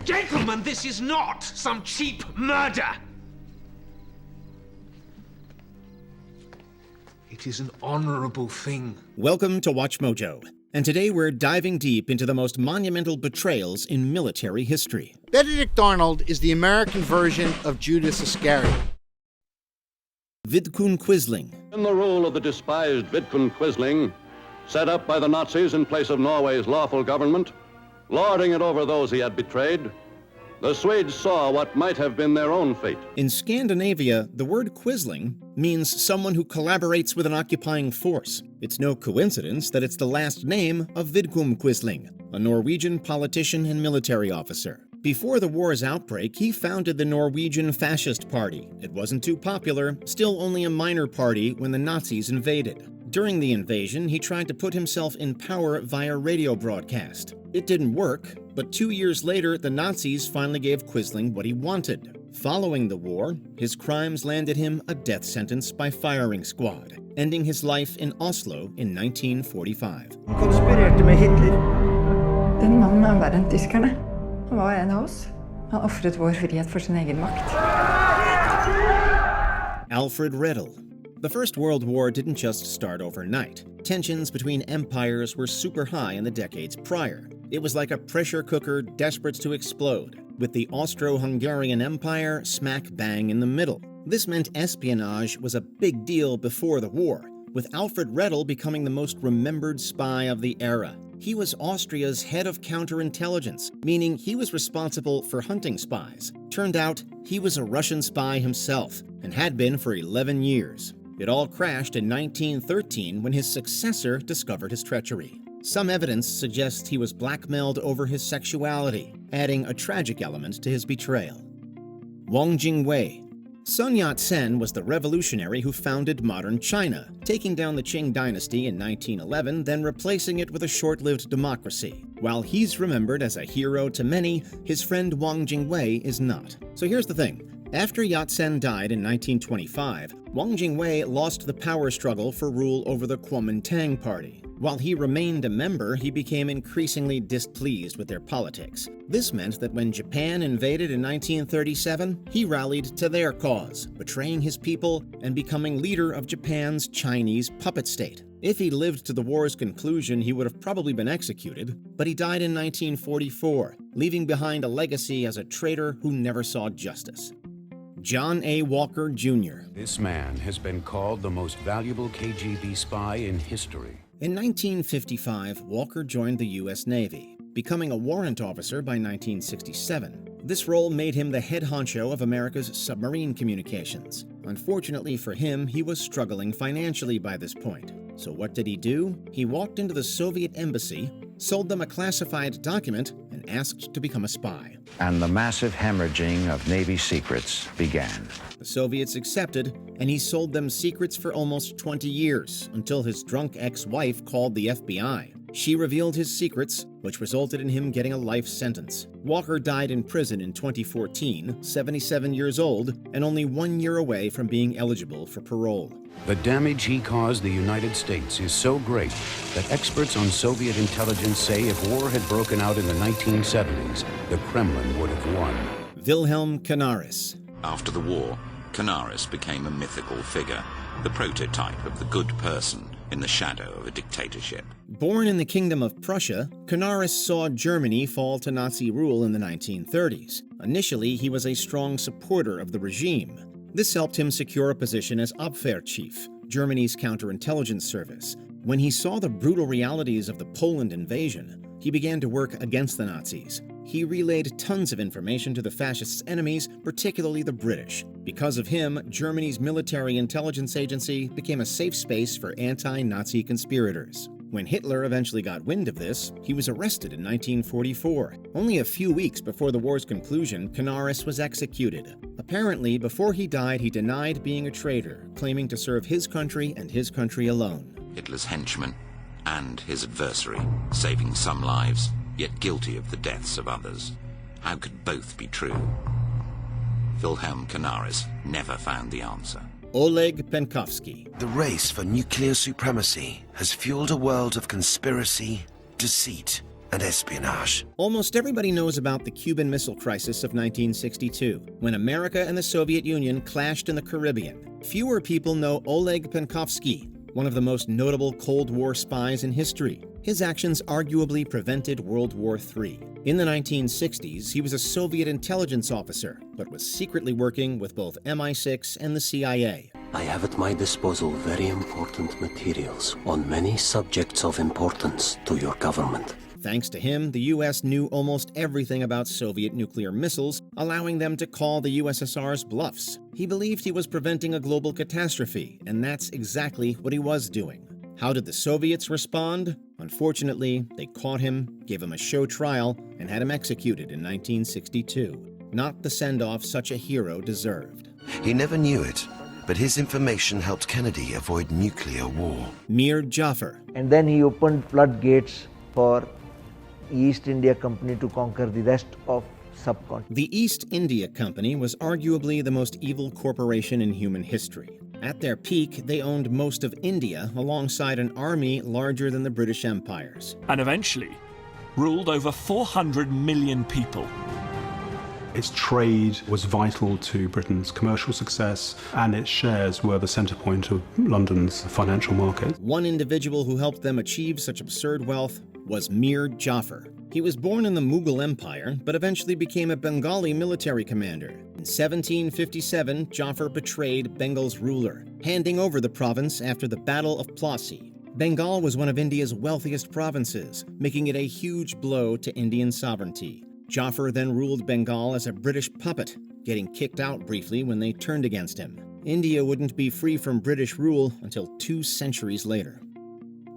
Gentlemen, this is not some cheap murder! It is an honorable thing. Welcome to Watch Mojo, and today we're diving deep into the most monumental betrayals in military history. Benedict Arnold is the American version of Judas Iscariot. Vidkun Quizling. In the rule of the despised Vidkun Quizling, set up by the Nazis in place of Norway's lawful government, lording it over those he had betrayed, the Swedes saw what might have been their own fate. In Scandinavia, the word Quisling means someone who collaborates with an occupying force. It's no coincidence that it's the last name of Vidkun Quizling, a Norwegian politician and military officer. Before the war's outbreak, he founded the Norwegian Fascist Party. It wasn't too popular, still only a minor party when the Nazis invaded. During the invasion, he tried to put himself in power via radio broadcast. It didn't work, but 2 years later, the Nazis finally gave Quisling what he wanted. Following the war, his crimes landed him a death sentence by firing squad, ending his life in Oslo in 1945. Han konspirerte med Hitler. Den mannen er verre enn tyskerne. Han var en av oss. Han offret vår frihet for sin egen makt. Alfred Riddle. The First World War didn't just start overnight. Tensions between empires were super high in the decades prior. It was like a pressure cooker desperate to explode, with the Austro-Hungarian Empire smack bang in the middle. This meant espionage was a big deal before the war, with Alfred Riddle becoming the most remembered spy of the era. He was Austria's head of counterintelligence, meaning he was responsible for hunting spies. Turned out, he was a Russian spy himself, and had been for 11 years. It all crashed in 1913 when his successor discovered his treachery. Some evidence suggests he was blackmailed over his sexuality, adding a tragic element to his betrayal. Wang Jingwei. Sun Yat-sen was the revolutionary who founded modern China, taking down the Qing dynasty in 1911, then replacing it with a short-lived democracy. While he's remembered as a hero to many, his friend Wang Jingwei is not. So here's the thing. After Yat-sen died in 1925, Wang Jingwei lost the power struggle for rule over the Kuomintang party. While he remained a member, he became increasingly displeased with their politics. This meant that when Japan invaded in 1937, he rallied to their cause, betraying his people and becoming leader of Japan's Chinese puppet state. If he lived to the war's conclusion, he would have probably been executed, but he died in 1944, leaving behind a legacy as a traitor who never saw justice. John A. Walker, Jr. This man has been called the most valuable KGB spy in history. In 1955, Walker joined the U.S. Navy, becoming a warrant officer by 1967. This role made him the head honcho of America's submarine communications. Unfortunately for him, he was struggling financially by this point. So what did he do? He walked into the Soviet embassy, sold them a classified document, and asked to become a spy. And the massive hemorrhaging of Navy secrets began. The Soviets accepted, and he sold them secrets for almost 20 years, until his drunk ex-wife called the FBI. She revealed his secrets, which resulted in him getting a life sentence. Walker died in prison in 2014, 77 years old, and only 1 year away from being eligible for parole. The damage he caused the United States is so great that experts on Soviet intelligence say if war had broken out in the 1970s, the Kremlin would have won. Wilhelm Canaris. After the war, Canaris became a mythical figure, the prototype of the good person in the shadow of a dictatorship. Born in the Kingdom of Prussia, Canaris saw Germany fall to Nazi rule in the 1930s. Initially, he was a strong supporter of the regime. This helped him secure a position as Abwehrchief, Germany's counterintelligence service. When he saw the brutal realities of the Poland invasion, he began to work against the Nazis. He relayed tons of information to the fascists' enemies, particularly the British. Because of him, Germany's military intelligence agency became a safe space for anti-Nazi conspirators. When Hitler eventually got wind of this, he was arrested in 1944. Only a few weeks before the war's conclusion, Canaris was executed. Apparently, before he died, he denied being a traitor, claiming to serve his country and his country alone. Hitler's henchman and his adversary, saving some lives, yet guilty of the deaths of others. How could both be true? Wilhelm Canaris never found the answer. Oleg Penkovsky. The race for nuclear supremacy has fueled a world of conspiracy, deceit, and espionage. Almost everybody knows about the Cuban Missile Crisis of 1962, when America and the Soviet Union clashed in the Caribbean. Fewer people know Oleg Penkovsky, one of the most notable Cold War spies in history. His actions arguably prevented World War III. In the 1960s, he was a Soviet intelligence officer, but was secretly working with both MI6 and the CIA. I have at my disposal very important materials on many subjects of importance to your government. Thanks to him, the U.S. knew almost everything about Soviet nuclear missiles, allowing them to call the USSR's bluffs. He believed he was preventing a global catastrophe, and that's exactly what he was doing. How did the Soviets respond? Unfortunately, they caught him, gave him a show trial, and had him executed in 1962. Not the send-off such a hero deserved. He never knew it, but his information helped Kennedy avoid nuclear war. Mir Joffer. And then he opened floodgates for East India Company to conquer the rest of subcontinent. The East India Company was arguably the most evil corporation in human history. At their peak, they owned most of India alongside an army larger than the British Empires. And eventually ruled over 400 million people. Its trade was vital to Britain's commercial success, and its shares were the centre point of London's financial market. One individual who helped them achieve such absurd wealth was Mir Joffer. He was born in the Mughal Empire, but eventually became a Bengali military commander. In 1757, Joffer betrayed Bengal's ruler, handing over the province after the Battle of Plassey. Bengal was one of India's wealthiest provinces, making it a huge blow to Indian sovereignty. Joffer then ruled Bengal as a British puppet, getting kicked out briefly when they turned against him. India wouldn't be free from British rule until 2 centuries later.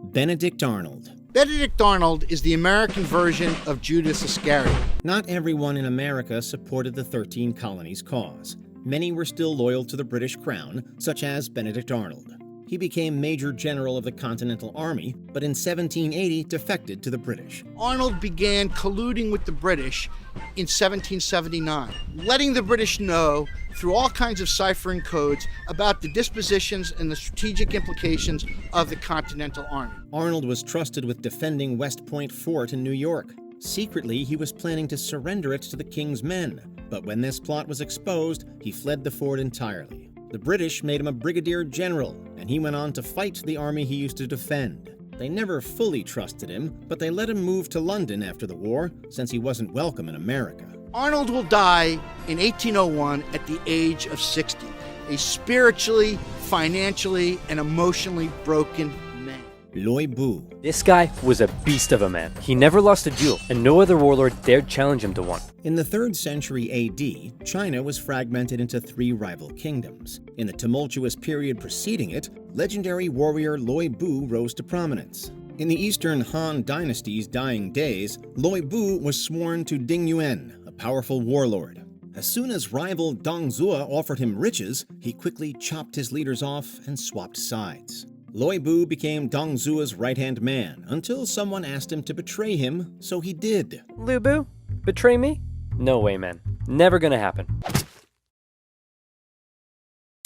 Benedict Arnold. Benedict Arnold is the American version of Judas Iscariot. Not everyone in America supported the 13 Colonies cause. Many were still loyal to the British Crown, such as Benedict Arnold. He became Major General of the Continental Army, but in 1780 defected to the British. Arnold began colluding with the British in 1779, letting the British know through all kinds of ciphering codes about the dispositions and the strategic implications of the Continental Army. Arnold was trusted with defending West Point Fort in New York. Secretly, he was planning to surrender it to the King's men, but when this plot was exposed, he fled the fort entirely. The British made him a brigadier general, and he went on to fight the army he used to defend. They never fully trusted him, but they let him move to London after the war, since he wasn't welcome in America. Arnold will die in 1801 at the age of 60, a spiritually, financially, and emotionally broken man. Loi Bu. This guy was a beast of a man. He never lost a duel, and no other warlord dared challenge him to one. In the 3rd century AD, China was fragmented into 3 rival kingdoms. In the tumultuous period preceding it, legendary warrior Loi Bu rose to prominence. In the Eastern Han Dynasty's dying days, Loi Bu was sworn to Ding Yuan, a powerful warlord. As soon as rival Dong Zhuo offered him riches, he quickly chopped his leaders off and swapped sides. Loi Bu became Dong Zhuo's right-hand man until someone asked him to betray him, so he did. Lu Bu? Betray me? No way, man. Never gonna happen.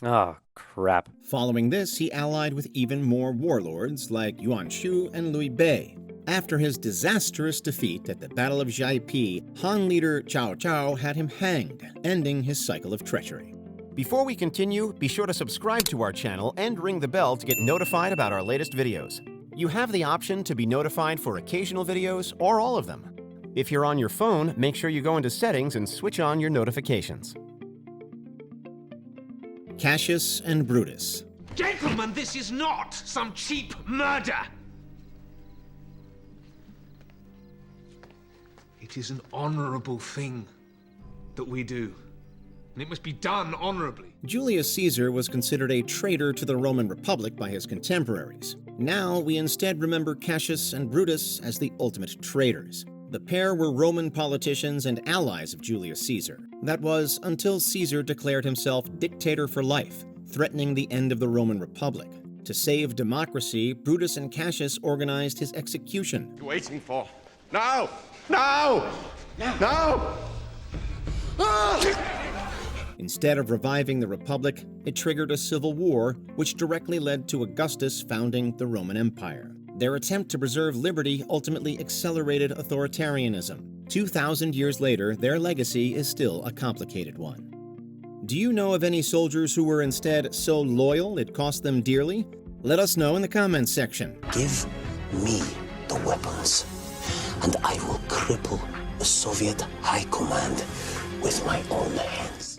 Oh, crap. Following this, he allied with even more warlords like Yuan Shu and Liu Bei. After his disastrous defeat at the Battle of Jaipi, Han leader Cao Cao had him hanged, ending his cycle of treachery. Before we continue, be sure to subscribe to our channel and ring the bell to get notified about our latest videos. You have the option to be notified for occasional videos or all of them. If you're on your phone, make sure you go into Settings and switch on your notifications. Cassius and Brutus. Gentlemen, this is not some cheap murder! It is an honorable thing that we do. And it must be done honorably. Julius Caesar was considered a traitor to the Roman Republic by his contemporaries. Now we instead remember Cassius and Brutus as the ultimate traitors. The pair were Roman politicians and allies of Julius Caesar. That was until Caesar declared himself dictator for life, threatening the end of the Roman Republic. To save democracy, Brutus and Cassius organized his execution. What are you waiting for? No! No! No! Instead of reviving the Republic, it triggered a civil war, which directly led to Augustus founding the Roman Empire. Their attempt to preserve liberty ultimately accelerated authoritarianism. 2,000 years later, their legacy is still a complicated one. Do you know of any soldiers who were instead so loyal it cost them dearly? Let us know in the comments section. Give me the weapons, and I will cripple the Soviet High Command with my own hands.